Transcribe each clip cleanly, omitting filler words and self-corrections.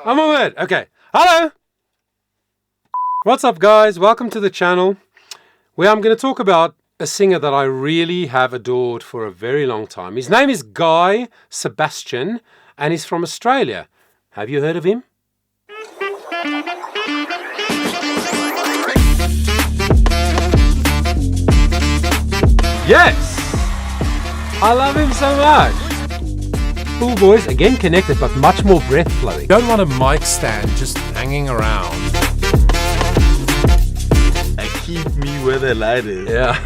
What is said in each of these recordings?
I'm on it. Okay. Hello. What's up, guys? Welcome to the channel where I'm going to talk about a singer that I really have adored for a very long time. His name is Guy Sebastian and he's from Australia. Have you heard of him? Yes! I love him so much. Cool voice, again connected, but much more breath flowing. You don't want a mic stand just hanging around. I keep me where the light is. Yeah.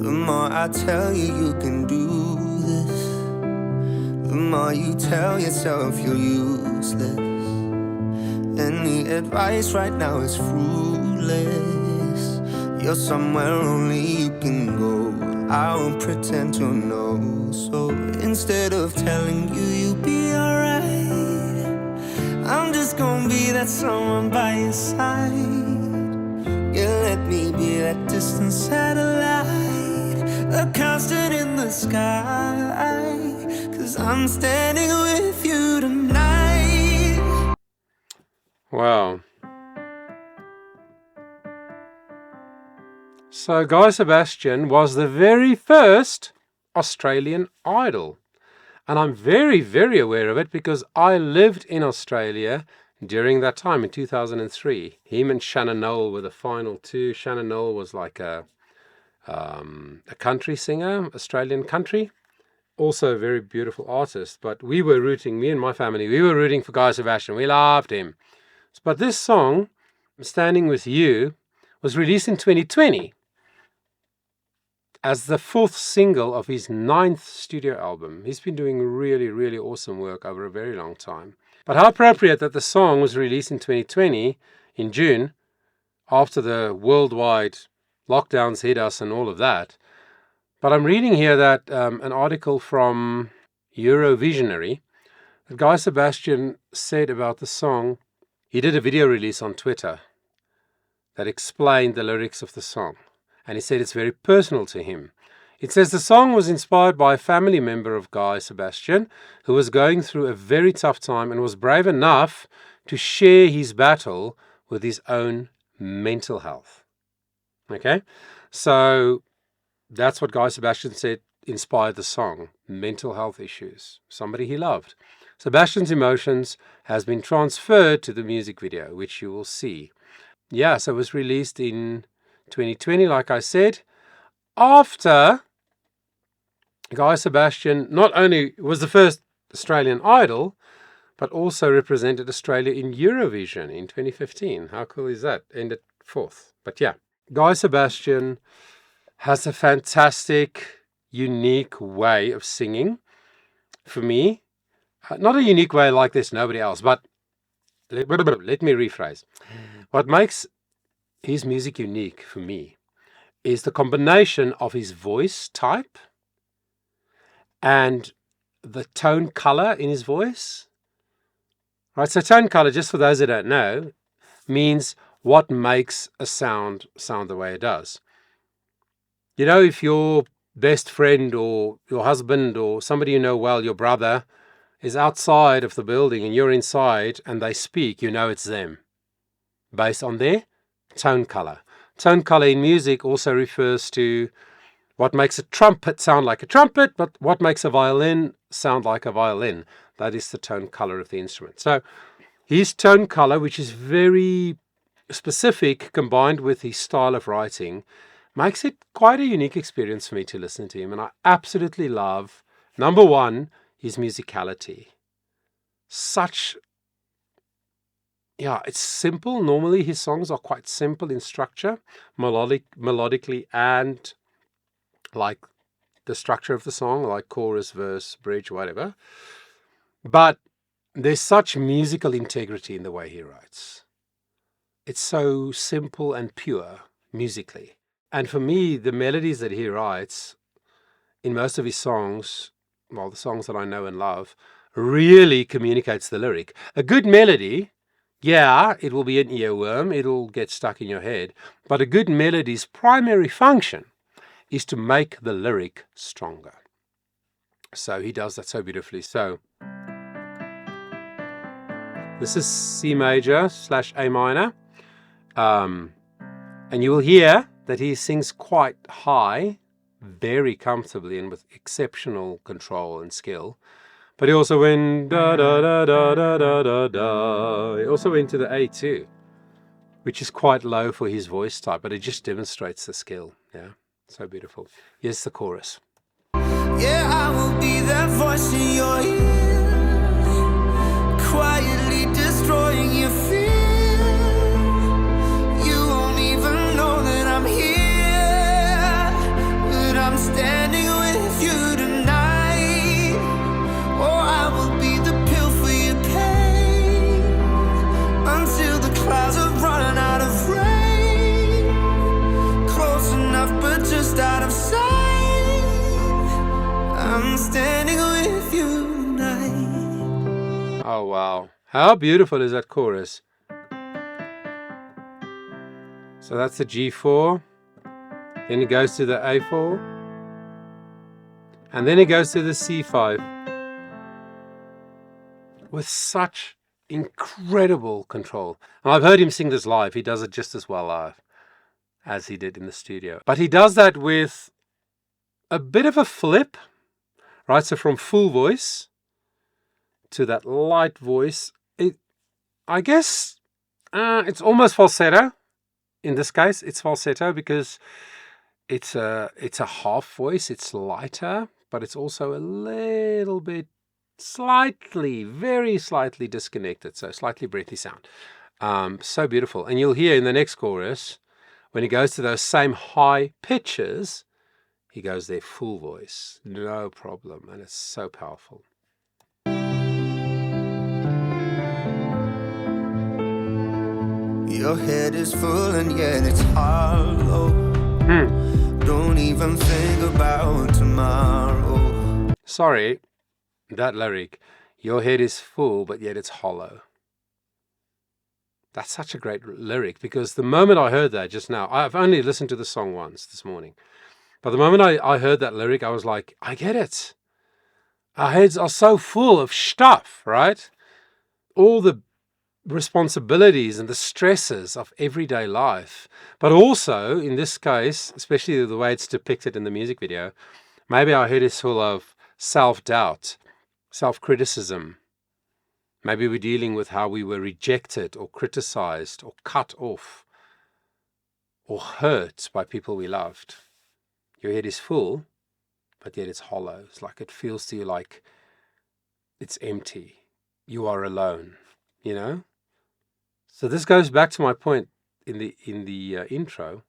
The more I tell you you can do this, the more you tell yourself you're useless. Any advice right now is fruitless. You're somewhere only you can go. I won't pretend to know. So instead of telling you you'll be alright, I'm just gonna be that someone by your side. You let me be that distant satellite, a constant in the sky, 'cause I'm standing with you tonight. Wow. So Guy Sebastian was the very first Australian idol. And I'm very, very aware of it because I lived in Australia during that time in 2003. Him and Shannon Noll were the final two. Shannon Noll was like a country singer, Australian country. Also a very beautiful artist. But we were rooting, me and my family, we were rooting for Guy Sebastian. We loved him. But this song, Standing With You, was released in 2020 as the fourth single of his 9th studio album. He's been doing really, really awesome work over a very long time. But how appropriate that the song was released in 2020, in June, after the worldwide lockdowns hit us and all of that. But I'm reading here that an article from Eurovisionary, that Guy Sebastian said about the song, he did a video release on Twitter that explained the lyrics of the song. And he said it's very personal to him. It says the song was inspired by a family member of Guy Sebastian who was going through a very tough time and was brave enough to share his battle with his own mental health. Okay? So that's what Guy Sebastian said inspired the song. Mental health issues. Somebody he loved. Sebastian's emotions has been transferred to the music video, which you will see. Yeah, so it was released in 2020, like I said, after Guy Sebastian not only was the first Australian idol, but also represented Australia in Eurovision in 2015. How cool is that? Ended 4th. But yeah, Guy Sebastian has a fantastic, unique way of singing. For me, not a unique way like this, nobody else, but let me rephrase. What makes his music unique for me is the combination of his voice type and the tone color in his voice. Right, so tone color, just for those that don't know, means what makes a sound the way it does. You know, if your best friend or your husband or somebody you know well, your brother, is outside of the building and you're inside and they speak, you know it's them, based on their tone color. Tone color in music also refers to what makes a trumpet sound like a trumpet, but what makes a violin sound like a violin. That is the tone color of the instrument. So his tone color, which is very specific, combined with his style of writing, makes it quite a unique experience for me to listen to him. And I absolutely love, number one, his musicality. It's simple. Normally his songs are quite simple in structure, melodically, and like the structure of the song, like chorus, verse, bridge, whatever. But there's such musical integrity in the way he writes. It's so simple and pure musically. And for me, the melodies that he writes in most of his songs, well, the songs that I know and love, really communicates the lyric. A good melody Yeah, it will be an earworm. It'll get stuck in your head. But a good melody's primary function is to make the lyric stronger. So he does that so beautifully. So this is C major / A minor. And you will hear that he sings quite high, very comfortably and with exceptional control and skill. But he also went da da da da da da da da. He also went to the A too, which is quite low for his voice type, but it just demonstrates the skill. Yeah, so beautiful. Here's the chorus. Yeah, I will be that voice in your ear, quietly destroying your fear. You won't even know that I'm here, but I'm standing with you tonight. Oh, I will be the pill for your pain, until the clouds have run out of rain. Close enough, but just out of sight. I'm standing with you tonight. Oh, wow. How beautiful is that chorus? So that's the G4. Then it goes to the A4. And then it goes to the C5. With such incredible control. And I've heard him sing this live. He does it just as well live as he did in the studio. But he does that with a bit of a flip. Right, so from full voice to that light voice, I guess it's almost falsetto. In this case, it's falsetto because it's a half voice. It's lighter, but it's also a little bit slightly, very slightly disconnected. So slightly breathy sound. So beautiful. And you'll hear in the next chorus, when he goes to those same high pitches, he goes there full voice, no problem, and it's so powerful. Your head is full and yet it's hollow. Don't even think about tomorrow. Sorry, that lyric, your head is full but yet it's hollow. That's such a great lyric, because the moment I heard that just now, I've only listened to the song once this morning. But the moment I heard that lyric, I was like, I get it. Our heads are so full of stuff, right? All the responsibilities and the stresses of everyday life. But also, in this case, especially the way it's depicted in the music video, maybe our head is full of self-doubt, self-criticism. Maybe we're dealing with how we were rejected or criticized or cut off or hurt by people we loved. Your head is full, but yet it's hollow. It's like it feels to you like it's empty. You are alone, you know? So this goes back to my point in the intro,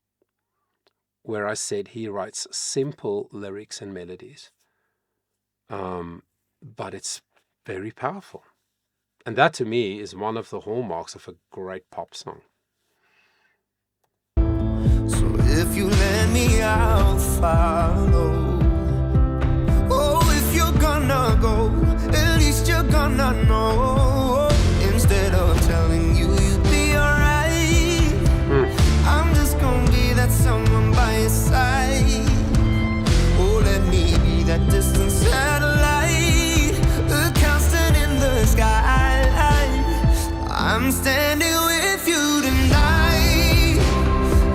where I said he writes simple lyrics and melodies. But it's very powerful. And that to me is one of the hallmarks of a great pop song. So if you let me, I'll follow. Oh, if you're gonna go, at least you're gonna know. Instead of telling you you'd be alright, I'm just gonna be that someone by your side. Oh, let me be that distant satellite, a constant in the sky. I'm standing with you tonight.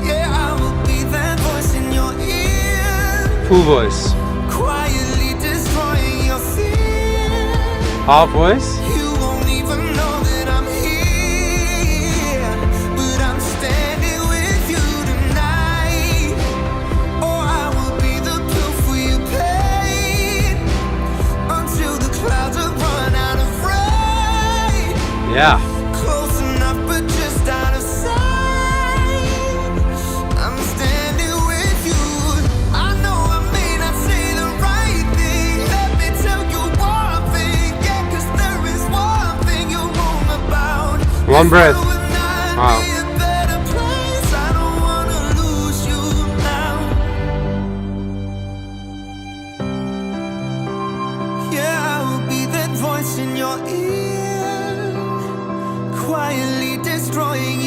Yeah, I will be that voice in your ear. Full voice. Quietly destroying your fear. Half voice. You won't even know that I'm here, but I'm standing with you tonight. Oh, I will be the pill for your pain, until the clouds have run out of rain. Yeah. Close enough, but just out of sight. I'm standing with you. I know I may not say the right thing. Let me tell you one thing, yeah, 'cause there is one thing you're wrong about. One breath. This world would not Wow. be a better place. I don't wanna lose you now. Yeah, I will be that voice in your ear, quietly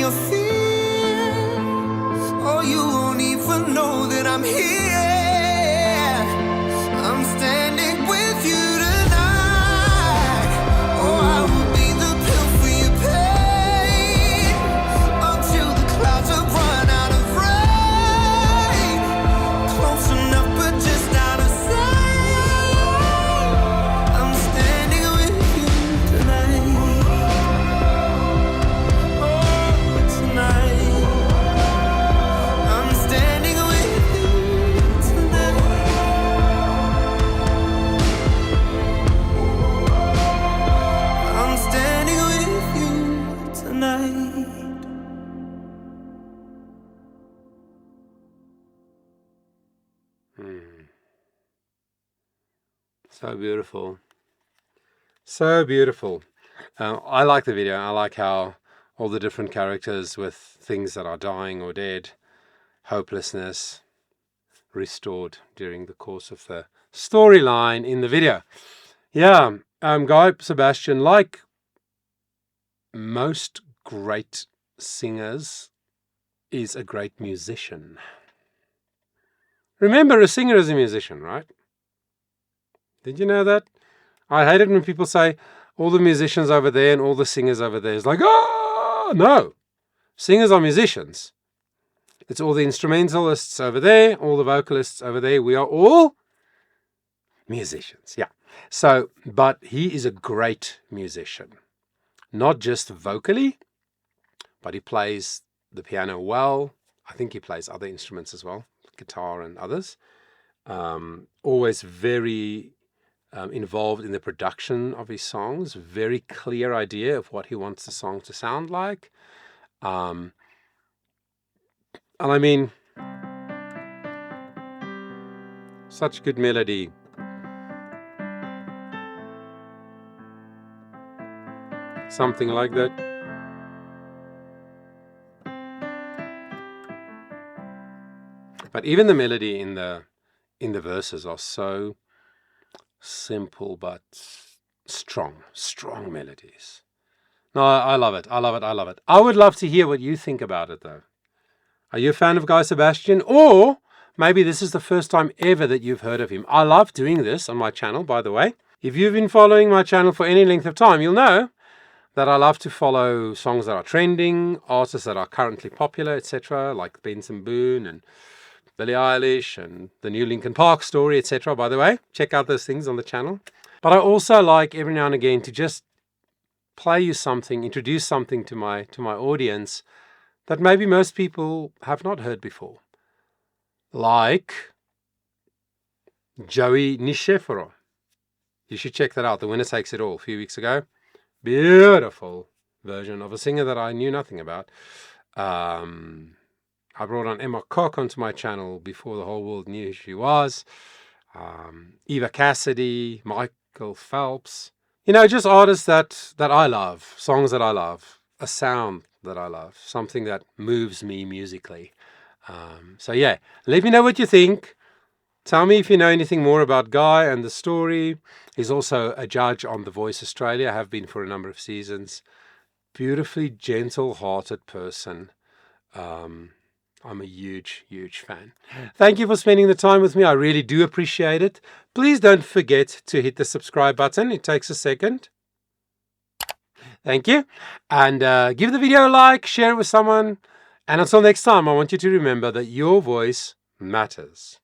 your fears, or you won't even know that I'm here. I'm standing with you tonight. Oh, I will be the pill for your pain until the clouds have run out of rain. Close enough, but just out of sight. I'm standing with you tonight. Oh, tonight. I'm standing with you tonight. I'm standing with you tonight. So beautiful. So beautiful. I like the video. I like how all the different characters with things that are dying or dead, hopelessness, restored during the course of the storyline in the video. Yeah, Guy Sebastian, like most great singers, is a great musician. Remember, a singer is a musician, right? Did you know that? I hate it when people say all the musicians over there and all the singers over there. It's like, oh, no. Singers are musicians. It's all the instrumentalists over there, all the vocalists over there. We are all musicians, yeah. So, but he is a great musician. Not just vocally, but he plays the piano well. I think he plays other instruments as well, guitar and others. Always very involved in the production of his songs. Very clear idea of what he wants the song to sound like. And I mean, such good melody. Something like that. But even the melody in the verses are so simple but strong melodies. No, I love it. I love it. I love it. I would love to hear what you think about it, though. Are you a fan of Guy Sebastian? Or maybe this is the first time ever that you've heard of him. I love doing this on my channel, by the way. If you've been following my channel for any length of time, you'll know that I love to follow songs that are trending, artists that are currently popular, etc., like Benson Boone and Billie Eilish and the new Linkin Park story, etc. By the way, check out those things on the channel. But I also like every now and again to just play you something, introduce something to my audience that maybe most people have not heard before. Like Joey Niceforo. You should check that out. The Winner Takes It All a few weeks ago. Beautiful version of a singer that I knew nothing about. I brought on Emma Koch onto my channel before the whole world knew who she was. Eva Cassidy, Michael Phelps. You know, just artists that I love, songs that I love, a sound that I love, something that moves me musically. So yeah, let me know what you think. Tell me if you know anything more about Guy and the story. He's also a judge on The Voice Australia. I have been for a number of seasons. Beautifully gentle-hearted person. I'm a huge, huge fan. Thank you for spending the time with me. I really do appreciate it. Please don't forget to hit the subscribe button. It takes a second. Thank you. And give the video a like, share it with someone. And until next time, I want you to remember that your voice matters.